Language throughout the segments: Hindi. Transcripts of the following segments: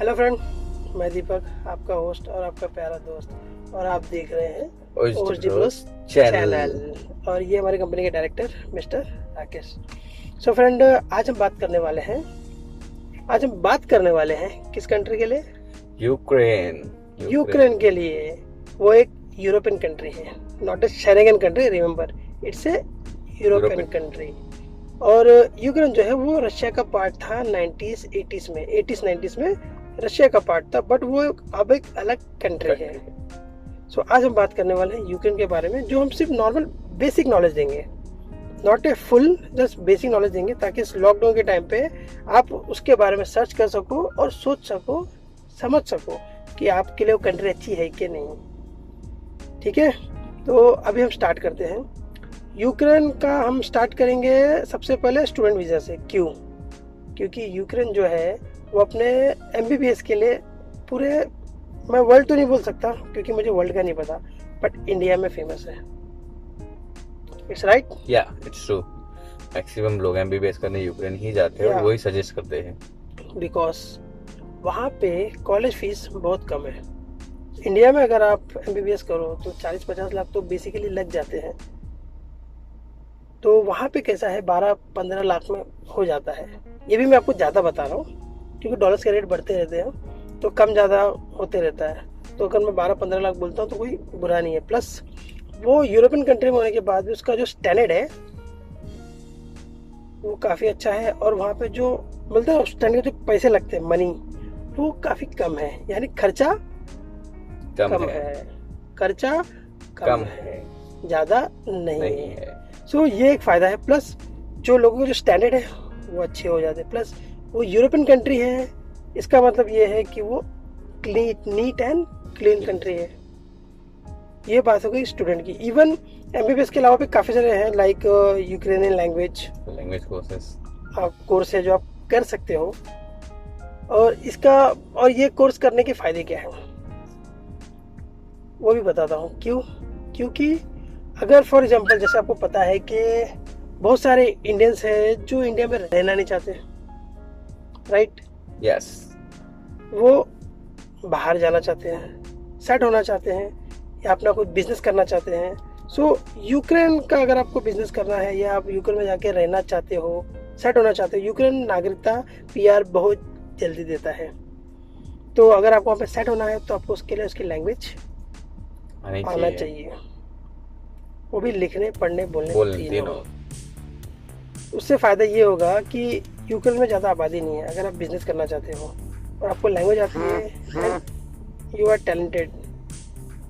हेलो फ्रेंड, मैं दीपक, आपका होस्ट और आपका प्यारा दोस्त, और आप देख रहे हैं ओएचडी ब्रोस चैनल। और ये हमारी कंपनी के director mister Rakesh. So friend, आज हम बात करने वाले हैं किस कंट्री के लिए? यूक्रेन के लिए। वो एक यूरोपियन कंट्री है, not a Schengen country, remember, it's a European country. और यूक्रेन जो है वो रशिया का पार्ट था 80s 90s में रशिया का पार्ट था, बट वो अब एक अलग कंट्री है। सो आज हम बात करने वाले हैं यूक्रेन के बारे में, जो हम सिर्फ नॉर्मल बेसिक नॉलेज देंगे, not a full, just basic knowledge देंगे, ताकि इस लॉकडाउन के टाइम पे आप उसके बारे में सर्च कर सको और सोच सको, समझ सको कि आपके लिए वो कंट्री अच्छी है कि नहीं। ठीक है, तो अभी हम स्टार्ट करते हैं। यूक्रेन का हम स्टार्ट करेंगे सबसे पहले स्टूडेंट वीज़ा से। क्यों? क्योंकि यूक्रेन जो है वो अपने MBBS के लिए पूरे, मैं वर्ल्ड तो नहीं बोल सकता क्योंकि मुझे वर्ल्ड का नहीं पता, बट इंडिया में फेमस है। It's right? या इट्स ट्रू। मैक्सिमम लोग MBBS करने यूक्रेन ही जाते हैं और वही सजेस्ट करते हैं, बिकॉज वहाँ पे कॉलेज फीस बहुत कम है। इंडिया में अगर आप MBBS करो तो 40-50 लाख तो बेसिकली लग जाते हैं, तो वहाँ पे कैसा है 12-15 लाख में हो जाता है। ये भी मैं आपको ज़्यादा बता रहा हूँ क्योंकि डॉलर्स के रेट बढ़ते रहते हैं, तो कम ज़्यादा होते रहता है। तो अगर मैं 12-15 लाख बोलता हूँ तो कोई बुरा नहीं है। प्लस वो यूरोपियन कंट्री में होने के बाद भी उसका जो स्टैंडर्ड है वो काफ़ी अच्छा है, और वहाँ पे जो मिलता है स्टैंडर्ड जो पैसे लगते हैं, मनी, वो काफ़ी कम है, यानी खर्चा कम है। खर्चा कम है, ज़्यादा नहीं है। सो ये एक फ़ायदा है। प्लस जो लोगों के जो स्टैंडर्ड है वो अच्छे हो जाते हैं। प्लस वो यूरोपियन कंट्री है, इसका मतलब ये है कि वो नीट एंड क्लीन कंट्री है। ये बात हो गई स्टूडेंट की। इवन MBBS के अलावा भी काफ़ी सारे हैं, लाइक यूक्रेनियन लैंग्वेज कोर्स है जो आप कर सकते हो। और ये कोर्स करने के फ़ायदे क्या हैं वो भी बताता हूँ। क्योंकि अगर फॉर एग्जांपल जैसे आपको पता है कि बहुत सारे इंडियंस हैं जो इंडिया में रहना नहीं चाहते, राइट? यस। वो बाहर जाना चाहते हैं, सेट होना चाहते हैं, या अपना कोई बिजनेस करना चाहते हैं। सो यूक्रेन का अगर आपको बिजनेस करना है या आप यूक्रेन में जाके रहना चाहते हो, सेट होना चाहते हो, यूक्रेन नागरिकता PR बहुत जल्दी देता है। तो अगर आपको वहाँ पे सेट होना है तो आपको उसके लिए उसकी लैंग्वेज आना चाहिए, वो भी लिखने, पढ़ने, बोलने तीनों। उससे फ़ायदा ये होगा कि यूक्रेन में ज़्यादा आबादी नहीं है। अगर आप बिज़नेस करना चाहते हो और आपको लैंग्वेज आती है एंड यू आर टैलेंटेड,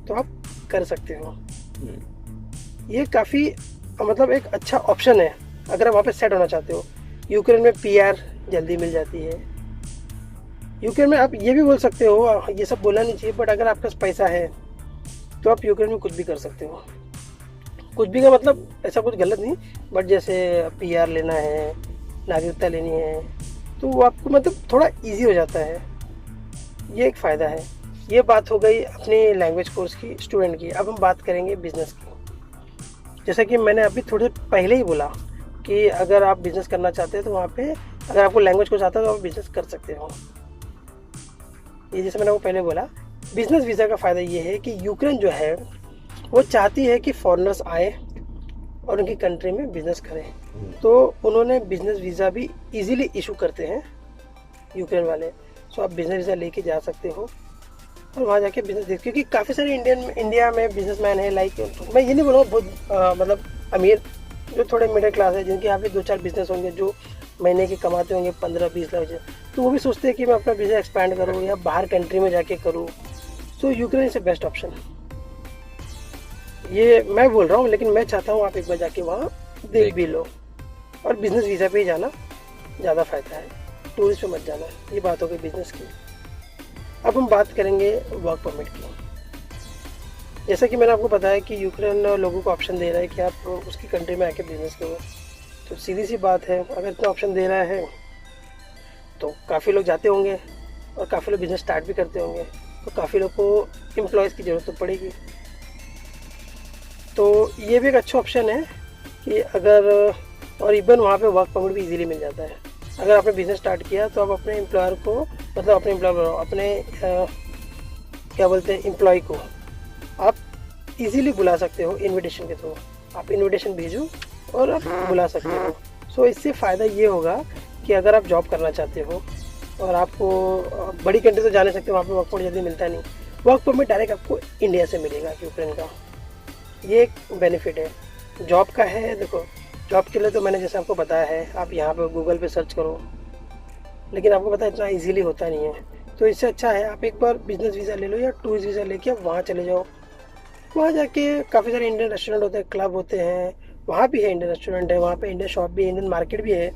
तो आप कर सकते हो। ये काफ़ी मतलब एक अच्छा ऑप्शन है अगर आप वहाँ पे सेट होना चाहते हो। यूक्रेन में PR जल्दी मिल जाती है। यूक्रेन में आप ये भी बोल सकते हो, ये सब बोलना नहीं चाहिए, बट अगर आपके पास पैसा है तो आप यूक्रेन में कुछ भी कर सकते हो। कुछ भी का मतलब ऐसा कुछ गलत नहीं, बट जैसे PR लेना है, नागरिकता लेनी है, तो वो आपको मतलब थोड़ा इजी हो जाता है। ये एक फ़ायदा है। ये बात हो गई अपनी लैंग्वेज कोर्स की, स्टूडेंट की। अब हम बात करेंगे बिजनेस की। जैसा कि मैंने अभी थोड़ी देर पहले ही बोला कि अगर आप बिज़नेस करना चाहते हैं तो वहाँ पे अगर आपको लैंग्वेज कोर्स आता है तो आप बिज़नेस कर सकते हो। ये जैसे मैंने वो पहले बोला, बिज़नेस वीज़ा का फ़ायदा ये है कि यूक्रेन जो है वो चाहती है कि फॉरेनर्स आए और उनकी कंट्री में बिज़नेस करें, तो उन्होंने बिज़नेस वीज़ा भी इजीली इशू करते हैं यूक्रेन वाले। सो आप बिज़नेस वीज़ा लेके जा सकते हो और वहाँ जाके बिज़नेस देख, क्योंकि काफ़ी सारे इंडिया में बिजनेसमैन है, लाइक मैं ये नहीं बोलूँगा बहुत मतलब अमीर, जो थोड़े मिडिल क्लास है, जिनके यहाँ पे 2-4 बिज़नेस होंगे, जो महीने के कमाते होंगे 15-20 लाख, तो वो भी सोचते हैं कि मैं अपना बिज़नेस एक्सपैंड करूँ या बाहर कंट्री में जाके करूँ। सो Ukraine is a best option. ये मैं बोल रहा हूँ, लेकिन मैं चाहता हूँ आप एक बार जाके वहाँ देख भी लो, और बिज़नेस वीज़ा पे ही जाना ज़्यादा फ़ायदा है, टूरिस्ट पे मत जाना। ये बात हो गई बिज़नेस की। अब हम बात करेंगे वर्क परमिट की। जैसा कि मैंने आपको बताया कि यूक्रेन लोगों को ऑप्शन दे रहा है कि आप उसकी कंट्री में आके बिज़नेस करो, तो सीधी सी बात है, अगर इतना ऑप्शन दे रहा है तो काफ़ी लोग जाते होंगे और काफ़ी लोग बिज़नेस स्टार्ट भी करते होंगे, तो काफ़ी लोग को एम्प्लॉयज़ की ज़रूरत तो पड़ेगी। तो ये भी एक अच्छा ऑप्शन है कि अगर, और इवन वहाँ पे वर्क परमिट भी इजीली मिल जाता है। अगर आपने बिजनेस स्टार्ट किया तो आप अपने एम्प्लॉयर को, मतलब अपने एम्प्लॉयर, अपने क्या बोलते हैं, एम्प्लॉय को आप इजीली बुला सकते हो इनविटेशन के थ्रू। आप इनविटेशन भेजो और आप बुला सकते हो। सो इससे फ़ायदा ये होगा कि अगर आप जॉब करना चाहते हो और आपको बड़ी कंट्री तो जा नहीं सकते, वहाँ पे वर्क परमिट जल्दी मिलता नहीं, वर्क परमिट डायरेक्ट आपको इंडिया से मिलेगा, यूक्रेन का। ये एक बेनिफिट है जॉब का है। देखो जॉब के लिए तो मैंने जैसे आपको बताया है, आप यहाँ पे गूगल पे सर्च करो, लेकिन आपको पता है इतना इजीली होता नहीं है। तो इससे अच्छा है आप एक बार बिजनेस वीज़ा ले लो या टूरिस्ट वीज़ा लेके आप वहाँ चले जाओ। वहाँ जाके काफ़ी सारे इंडियन रेस्टोरेंट होते हैं, क्लब होते हैं, वहाँ भी है इंडियन रेस्टोरेंट है, वहाँ पे इंडियन शॉप भी है, इंडियन मार्केट भी है।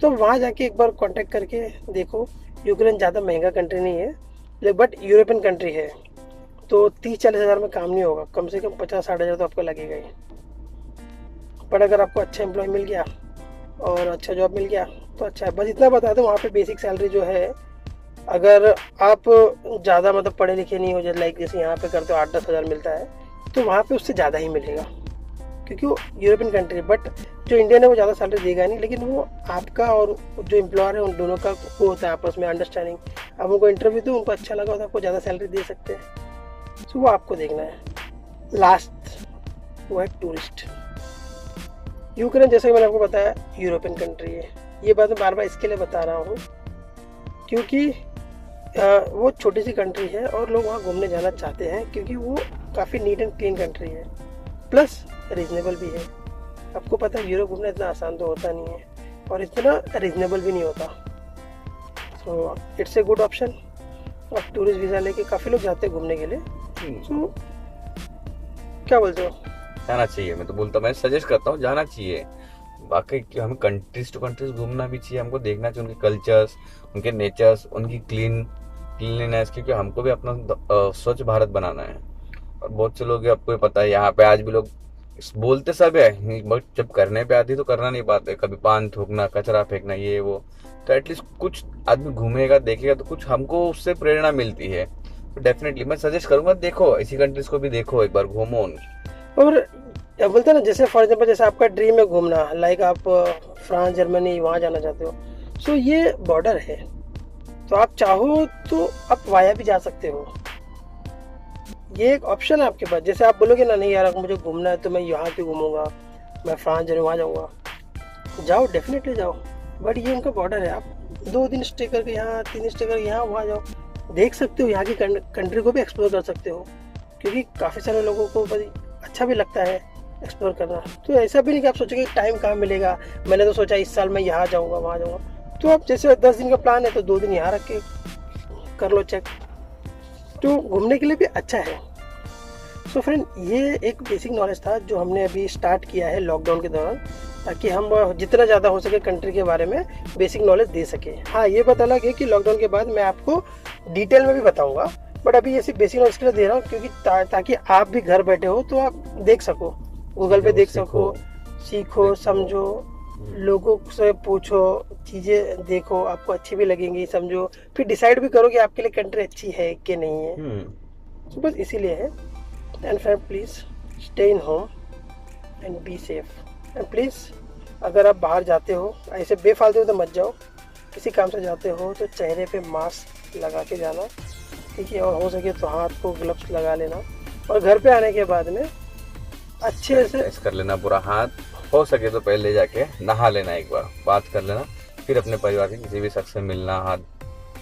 तो वहाँ जाके एक बार कांटेक्ट करके देखो। यूक्रेन ज़्यादा महंगा कंट्री नहीं है, बट यूरोपियन कंट्री है, तो 30-40 हज़ार में काम नहीं होगा, कम से कम 50-60 हज़ार तो आपको लगेगा ही। पर अगर आपको अच्छा एम्प्लॉय मिल गया और अच्छा जॉब मिल गया तो अच्छा है। बस इतना बता दो, वहाँ पे बेसिक सैलरी जो है, अगर आप ज़्यादा मतलब पढ़े लिखे नहीं हो, जैसे लाइक जैसे यहाँ पे करते हो 8-10 हज़ार मिलता है, तो वहाँ पे उससे ज़्यादा ही मिलेगा, क्योंकि वो यूरोपियन कंट्री है। बट जो इंडियन है वो ज़्यादा सैलरी देगा नहीं, लेकिन वो आपका और जो एम्प्लॉयर है उन दोनों का वो होता है आपस में अंडरस्टैंडिंग। अब उनको इंटरव्यू दो, उनको अच्छा लगा तो आपको ज़्यादा सैलरी दे सकते हैं। तो वो आपको देखना है। लास्ट वो है टूरिस्ट। यूक्रेन जैसे कि मैंने आपको बताया यूरोपियन कंट्री है। ये बात मैं बार बार इसके लिए बता रहा हूँ क्योंकि वो छोटी सी कंट्री है और लोग वहाँ घूमने जाना चाहते हैं, क्योंकि वो काफ़ी नीट एंड क्लीन कंट्री है, प्लस रीजनेबल भी है। आपको पता है यूरोप घूमना इतना आसान तो होता नहीं है और इतना रीजनेबल भी नहीं होता। So it's a good option. और टूरिस्ट वीज़ा लेके काफ़ी लोग जाते हैं घूमने के लिए। सो क्या बोलते हो? जाना चाहिए। मैं तो बोलता हूँ, मैं सजेस्ट करता हूँ जाना चाहिए। बाकी हमें कंट्रीज टू कंट्रीज घूमना भी चाहिए, हमको देखना चाहिए उनके कल्चर्स, उनके नेचर्स, उनकी क्लीनलीनेस, क्योंकि हमको भी अपना स्वच्छ भारत बनाना है। और बहुत से लोग आपको पता है यहाँ पे आज भी लोग बोलते सब है, बट जब करने पे आती तो करना नहीं पाते। कभी पान थूकना, कचरा फेंकना, ये वो। तो एटलीस्ट कुछ आदमी घूमेगा, देखेगा तो कुछ हमको उससे प्रेरणा मिलती है। तो डेफिनेटली मैं सजेस्ट करूंगा, देखो ऐसी कंट्रीज को भी देखो, एक बार घूमो। और क्या बोलते हैं ना, जैसे फॉर एग्जाम्पल जैसे आपका ड्रीम है घूमना, लाइक आप फ्रांस, जर्मनी वहाँ जाना चाहते हो, सो ये बॉर्डर है, तो आप चाहो तो आप वाया भी जा सकते हो। ये एक ऑप्शन है आपके पास। जैसे आप बोलोगे ना नहीं यार मुझे घूमना है तो मैं यहाँ क्यों घूमूंगा, मैं फ्रांस जर्मनी वहाँ जाऊँगा, जाओ डेफिनेटली जाओ। बट ये उनका बॉर्डर है, आप 2 दिन स्टे करके यहाँ, 3 दिन स्टे करके यहाँ वहाँ जाओ, देख सकते हो, यहाँ की कंट्री को भी एक्सप्लोर कर सकते हो, क्योंकि काफ़ी सारे लोगों को बड़ी अच्छा भी लगता है एक्सप्लोर करना। तो ऐसा भी नहीं कि आप सोचोगे टाइम कहाँ मिलेगा, मैंने तो सोचा इस साल मैं यहाँ जाऊँगा वहाँ जाऊँगा। तो आप जैसे 10 दिन का प्लान है तो 2 दिन यहाँ रख के कर लो चेक, तो घूमने के लिए भी अच्छा है। सो फ्रेंड, ये एक बेसिक नॉलेज था जो हमने अभी स्टार्ट किया है लॉकडाउन के दौरान, ताकि हम जितना ज़्यादा हो सके कंट्री के बारे में बेसिक नॉलेज दे सके। हाँ, ये बात अलग है कि लॉकडाउन के बाद मैं आपको डिटेल में भी बताऊँगा, बट अभी ये सिर्फ बेसिक नॉलेज के लिए दे रहा हूँ, क्योंकि ताकि आप भी घर बैठे हो तो आप देख सको, गूगल पे देख सको, सीखो, समझो, लोगों से पूछो, चीज़ें देखो, आपको अच्छी भी लगेंगी, समझो, फिर डिसाइड भी करो कि आपके लिए कंट्री अच्छी है कि नहीं है। तो बस इसीलिए है। And friend please stay in home and be safe. And please अगर आप बाहर जाते हो ऐसे बेफालतू तो मत जाओ, किसी काम से जाते हो तो चेहरे पे मास्क लगा के जाना, ठीक है, और हो सके तो हाथ को ग्लव्स लगा लेना, और घर पे आने के बाद में अच्छे से कर लेना पूरा हाथ, हो सके तो पहले जाके नहा लेना, एक बार बात कर लेना, फिर अपने परिवार के किसी भी शख्स से मिलना, हाथ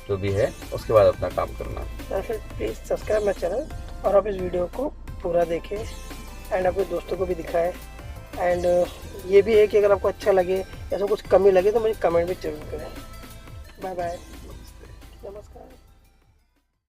जो भी है, उसके बाद अपना काम करना। फिर प्लीज़ सब्सक्राइब माय चैनल और आप इस वीडियो को पूरा देखें एंड अपने दोस्तों को भी दिखाएं। एंड ये भी है कि अगर आपको अच्छा लगे, ऐसा कुछ कमी लगे तो मुझे कमेंट भी जरूर करें। बाय बाय, नमस्कार।